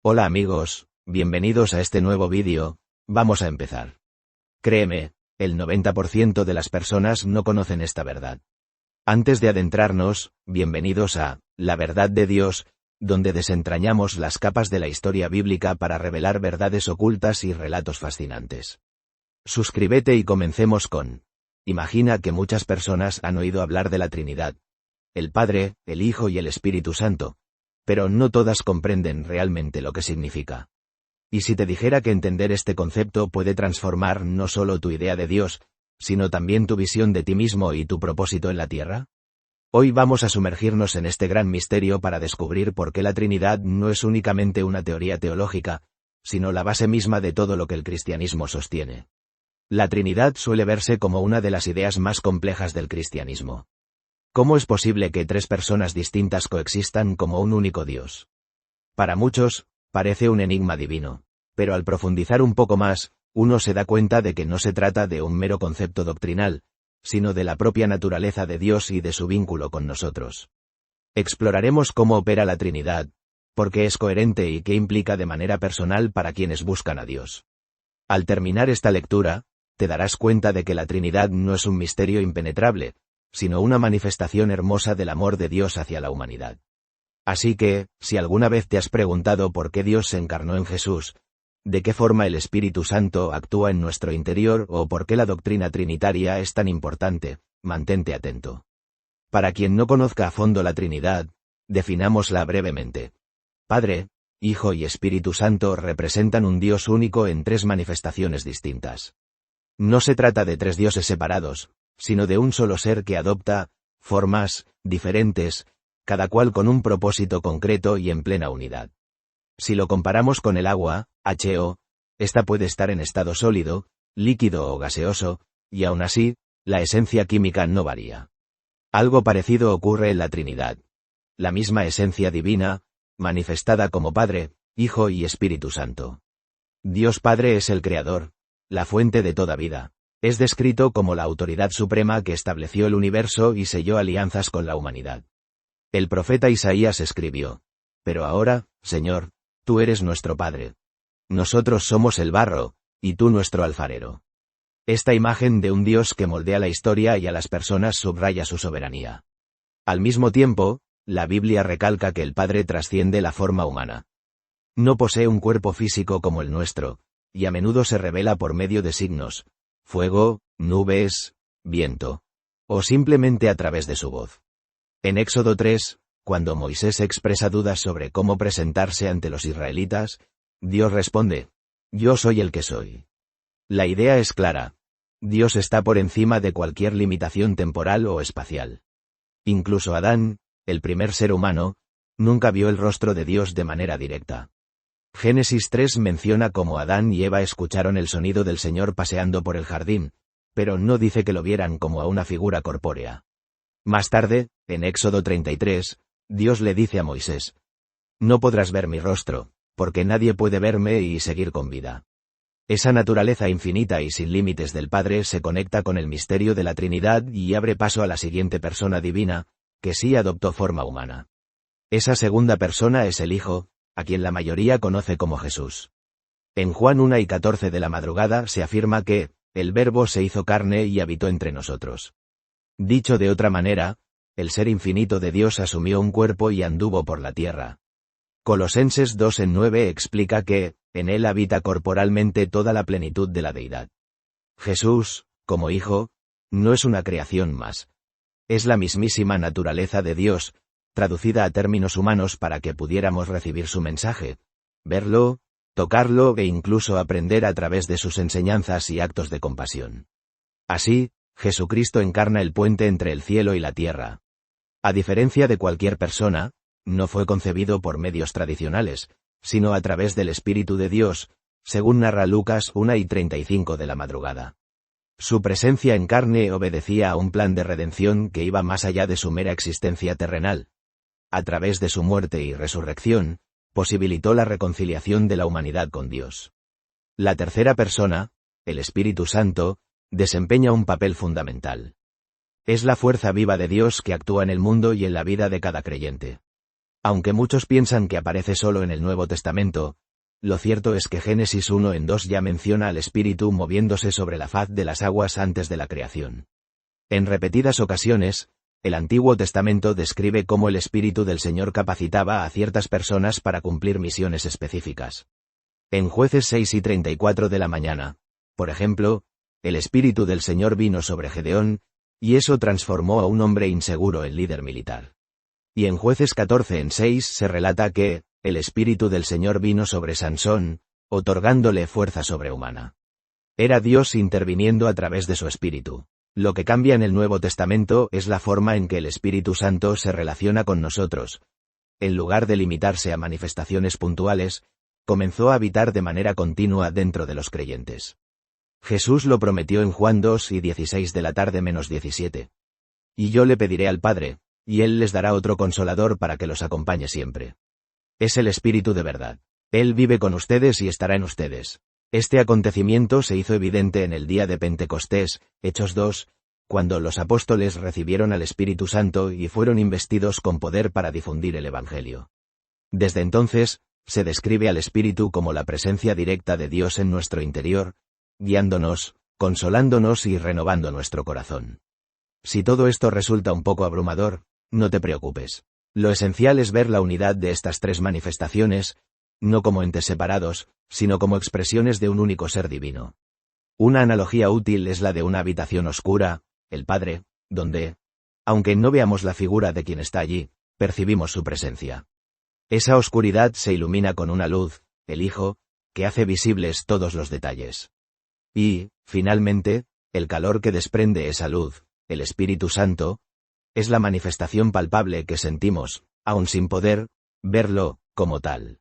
Hola amigos, bienvenidos a este nuevo vídeo. Vamos a empezar. Créeme, el 90% de las personas no conocen esta verdad. Antes de adentrarnos, bienvenidos a La Verdad de Dios, donde desentrañamos las capas de la historia bíblica para revelar verdades ocultas y relatos fascinantes. Suscríbete y comencemos con... Imagina que muchas personas han oído hablar de la Trinidad, el Padre, el Hijo y el Espíritu Santo, pero no todas comprenden realmente lo que significa. ¿Y si te dijera que entender este concepto puede transformar no solo tu idea de Dios, sino también tu visión de ti mismo y tu propósito en la tierra? Hoy vamos a sumergirnos en este gran misterio para descubrir por qué la Trinidad no es únicamente una teoría teológica, sino la base misma de todo lo que el cristianismo sostiene. La Trinidad suele verse como una de las ideas más complejas del cristianismo. ¿Cómo es posible que tres personas distintas coexistan como un único Dios? Para muchos, parece un enigma divino, pero al profundizar un poco más, uno se da cuenta de que no se trata de un mero concepto doctrinal, sino de la propia naturaleza de Dios y de su vínculo con nosotros. Exploraremos cómo opera la Trinidad, por qué es coherente y qué implica de manera personal para quienes buscan a Dios. Al terminar esta lectura, te darás cuenta de que la Trinidad no es un misterio impenetrable, sino una manifestación hermosa del amor de Dios hacia la humanidad. Así que, si alguna vez te has preguntado por qué Dios se encarnó en Jesús, de qué forma el Espíritu Santo actúa en nuestro interior o por qué la doctrina trinitaria es tan importante, mantente atento. Para quien no conozca a fondo la Trinidad, definámosla brevemente. Padre, Hijo y Espíritu Santo representan un Dios único en tres manifestaciones distintas. No se trata de tres dioses separados, sino de un solo ser que adopta formas diferentes, cada cual con un propósito concreto y en plena unidad. Si lo comparamos con el agua, H2O, esta puede estar en estado sólido, líquido o gaseoso, y aún así, la esencia química no varía. Algo parecido ocurre en la Trinidad. La misma esencia divina, manifestada como Padre, Hijo y Espíritu Santo. Dios Padre es el Creador, la fuente de toda vida. Es descrito como la autoridad suprema que estableció el universo y selló alianzas con la humanidad. El profeta Isaías escribió: «Pero ahora, Señor, tú eres nuestro Padre. Nosotros somos el barro, y tú nuestro alfarero». Esta imagen de un Dios que moldea la historia y a las personas subraya su soberanía. Al mismo tiempo, la Biblia recalca que el Padre trasciende la forma humana. No posee un cuerpo físico como el nuestro, y a menudo se revela por medio de signos, fuego, nubes, viento, o simplemente a través de su voz. En Éxodo 3, cuando Moisés expresa dudas sobre cómo presentarse ante los israelitas, Dios responde: «Yo soy el que soy». La idea es clara. Dios está por encima de cualquier limitación temporal o espacial. Incluso Adán, el primer ser humano, nunca vio el rostro de Dios de manera directa. Génesis 3 menciona cómo Adán y Eva escucharon el sonido del Señor paseando por el jardín, pero no dice que lo vieran como a una figura corpórea. Más tarde, en Éxodo 33, Dios le dice a Moisés: «No podrás ver mi rostro, porque nadie puede verme y seguir con vida». Esa naturaleza infinita y sin límites del Padre se conecta con el misterio de la Trinidad y abre paso a la siguiente persona divina, que sí adoptó forma humana. Esa segunda persona es el Hijo, a quien la mayoría conoce como Jesús. En Juan 1:14 de la madrugada se afirma que el Verbo se hizo carne y habitó entre nosotros. Dicho de otra manera, el ser infinito de Dios asumió un cuerpo y anduvo por la tierra. Colosenses 2:9 explica que en él habita corporalmente toda la plenitud de la deidad. Jesús, como Hijo, no es una creación más. Es la mismísima naturaleza de Dios, traducida a términos humanos para que pudiéramos recibir su mensaje, verlo, tocarlo e incluso aprender a través de sus enseñanzas y actos de compasión. Así, Jesucristo encarna el puente entre el cielo y la tierra. A diferencia de cualquier persona, no fue concebido por medios tradicionales, sino a través del Espíritu de Dios, según narra Lucas 1:35 de la madrugada. Su presencia en carne obedecía a un plan de redención que iba más allá de su mera existencia terrenal. A través de su muerte y resurrección, posibilitó la reconciliación de la humanidad con Dios. La tercera persona, el Espíritu Santo, desempeña un papel fundamental. Es la fuerza viva de Dios que actúa en el mundo y en la vida de cada creyente. Aunque muchos piensan que aparece solo en el Nuevo Testamento, lo cierto es que Génesis 1:2 ya menciona al Espíritu moviéndose sobre la faz de las aguas antes de la creación. En repetidas ocasiones, el Antiguo Testamento describe cómo el Espíritu del Señor capacitaba a ciertas personas para cumplir misiones específicas. En Jueces 6:34 de la mañana, por ejemplo, el Espíritu del Señor vino sobre Gedeón, y eso transformó a un hombre inseguro en líder militar. Y en Jueces 14:6 se relata que, el Espíritu del Señor vino sobre Sansón, otorgándole fuerza sobrehumana. Era Dios interviniendo a través de su Espíritu. Lo que cambia en el Nuevo Testamento es la forma en que el Espíritu Santo se relaciona con nosotros. En lugar de limitarse a manifestaciones puntuales, comenzó a habitar de manera continua dentro de los creyentes. Jesús lo prometió en Juan 2:16 de la tarde menos 17. Y yo le pediré al Padre, y Él les dará otro consolador para que los acompañe siempre. Es el Espíritu de verdad. Él vive con ustedes y estará en ustedes. Este acontecimiento se hizo evidente en el día de Pentecostés, Hechos 2, cuando los apóstoles recibieron al Espíritu Santo y fueron investidos con poder para difundir el Evangelio. Desde entonces, se describe al Espíritu como la presencia directa de Dios en nuestro interior, guiándonos, consolándonos y renovando nuestro corazón. Si todo esto resulta un poco abrumador, no te preocupes. Lo esencial es ver la unidad de estas tres manifestaciones, no como entes separados, sino como expresiones de un único ser divino. Una analogía útil es la de una habitación oscura, el Padre, donde, aunque no veamos la figura de quien está allí, percibimos su presencia. Esa oscuridad se ilumina con una luz, el Hijo, que hace visibles todos los detalles. Y, finalmente, el calor que desprende esa luz, el Espíritu Santo, es la manifestación palpable que sentimos, aun sin poder verlo como tal.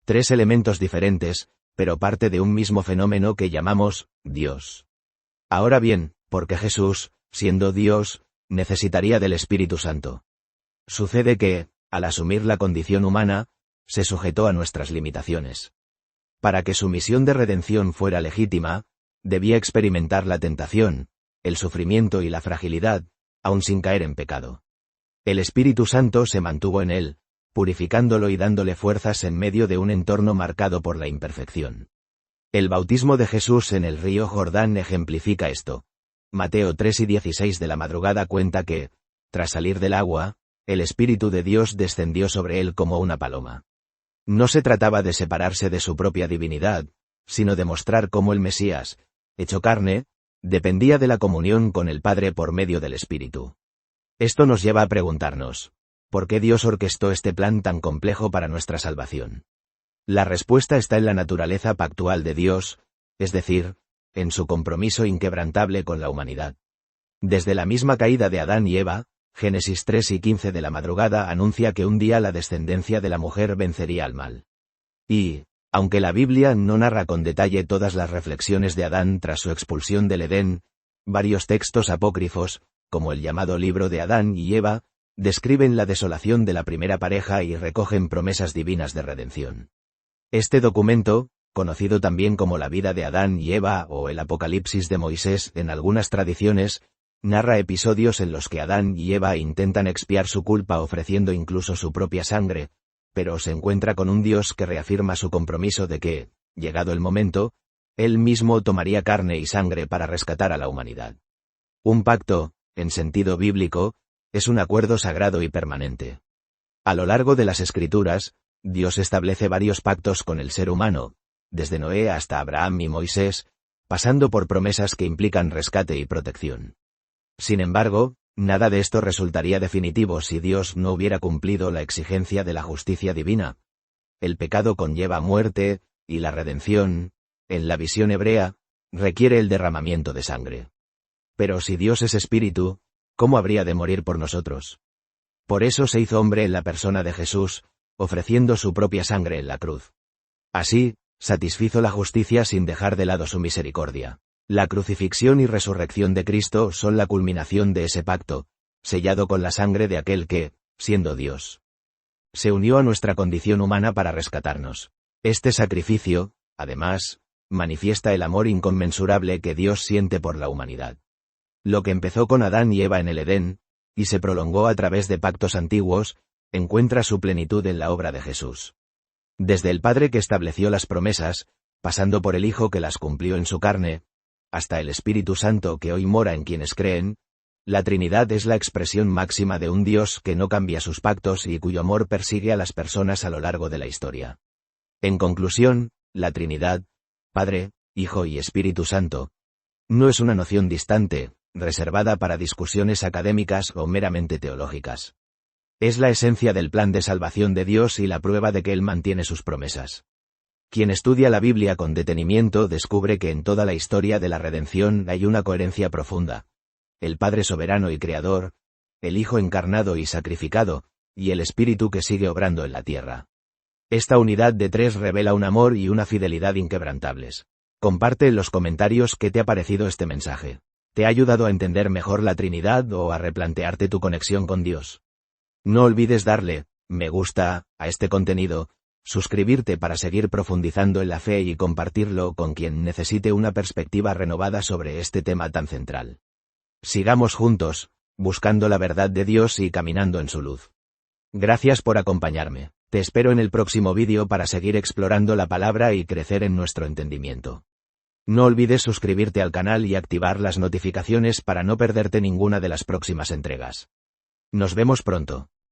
Tres elementos diferentes, pero parte de un mismo fenómeno que llamamos Dios. Ahora bien, ¿por qué Jesús, siendo Dios, necesitaría del Espíritu Santo? Sucede que, al asumir la condición humana, se sujetó a nuestras limitaciones. Para que su misión de redención fuera legítima, debía experimentar la tentación, el sufrimiento y la fragilidad, aun sin caer en pecado. El Espíritu Santo se mantuvo en él, purificándolo y dándole fuerzas en medio de un entorno marcado por la imperfección. El bautismo de Jesús en el río Jordán ejemplifica esto. Mateo 3:16 de la madrugada cuenta que, tras salir del agua, el Espíritu de Dios descendió sobre él como una paloma. No se trataba de separarse de su propia divinidad, sino de mostrar cómo el Mesías, hecho carne, dependía de la comunión con el Padre por medio del Espíritu. Esto nos lleva a preguntarnos, ¿por qué Dios orquestó este plan tan complejo para nuestra salvación? La respuesta está en la naturaleza pactual de Dios, es decir, en su compromiso inquebrantable con la humanidad. Desde la misma caída de Adán y Eva, Génesis 3:15 de la madrugada anuncia que un día la descendencia de la mujer vencería al mal. Y, aunque la Biblia no narra con detalle todas las reflexiones de Adán tras su expulsión del Edén, varios textos apócrifos, como el llamado Libro de Adán y Eva, describen la desolación de la primera pareja y recogen promesas divinas de redención. Este documento, conocido también como la vida de Adán y Eva o el Apocalipsis de Moisés en algunas tradiciones, narra episodios en los que Adán y Eva intentan expiar su culpa ofreciendo incluso su propia sangre, pero se encuentra con un Dios que reafirma su compromiso de que, llegado el momento, Él mismo tomaría carne y sangre para rescatar a la humanidad. Un pacto, en sentido bíblico, es un acuerdo sagrado y permanente. A lo largo de las Escrituras, Dios establece varios pactos con el ser humano, desde Noé hasta Abraham y Moisés, pasando por promesas que implican rescate y protección. Sin embargo, nada de esto resultaría definitivo si Dios no hubiera cumplido la exigencia de la justicia divina. El pecado conlleva muerte, y la redención, en la visión hebrea, requiere el derramamiento de sangre. Pero si Dios es espíritu, ¿cómo habría de morir por nosotros? Por eso se hizo hombre en la persona de Jesús, ofreciendo su propia sangre en la cruz. Así, satisfizo la justicia sin dejar de lado su misericordia. La crucifixión y resurrección de Cristo son la culminación de ese pacto, sellado con la sangre de aquel que, siendo Dios, se unió a nuestra condición humana para rescatarnos. Este sacrificio, además, manifiesta el amor inconmensurable que Dios siente por la humanidad. Lo que empezó con Adán y Eva en el Edén, y se prolongó a través de pactos antiguos, encuentra su plenitud en la obra de Jesús. Desde el Padre que estableció las promesas, pasando por el Hijo que las cumplió en su carne, hasta el Espíritu Santo que hoy mora en quienes creen, la Trinidad es la expresión máxima de un Dios que no cambia sus pactos y cuyo amor persigue a las personas a lo largo de la historia. En conclusión, la Trinidad, Padre, Hijo y Espíritu Santo, no es una noción distante, reservada para discusiones académicas o meramente teológicas. Es la esencia del plan de salvación de Dios y la prueba de que Él mantiene sus promesas. Quien estudia la Biblia con detenimiento descubre que en toda la historia de la redención hay una coherencia profunda. El Padre soberano y creador, el Hijo encarnado y sacrificado, y el Espíritu que sigue obrando en la tierra. Esta unidad de tres revela un amor y una fidelidad inquebrantables. Comparte en los comentarios qué te ha parecido este mensaje. ¿Te ha ayudado a entender mejor la Trinidad o a replantearte tu conexión con Dios? No olvides darle me gusta a este contenido, suscribirte para seguir profundizando en la fe y compartirlo con quien necesite una perspectiva renovada sobre este tema tan central. Sigamos juntos, buscando la verdad de Dios y caminando en su luz. Gracias por acompañarme. Te espero en el próximo vídeo para seguir explorando la palabra y crecer en nuestro entendimiento. No olvides suscribirte al canal y activar las notificaciones para no perderte ninguna de las próximas entregas. Nos vemos pronto.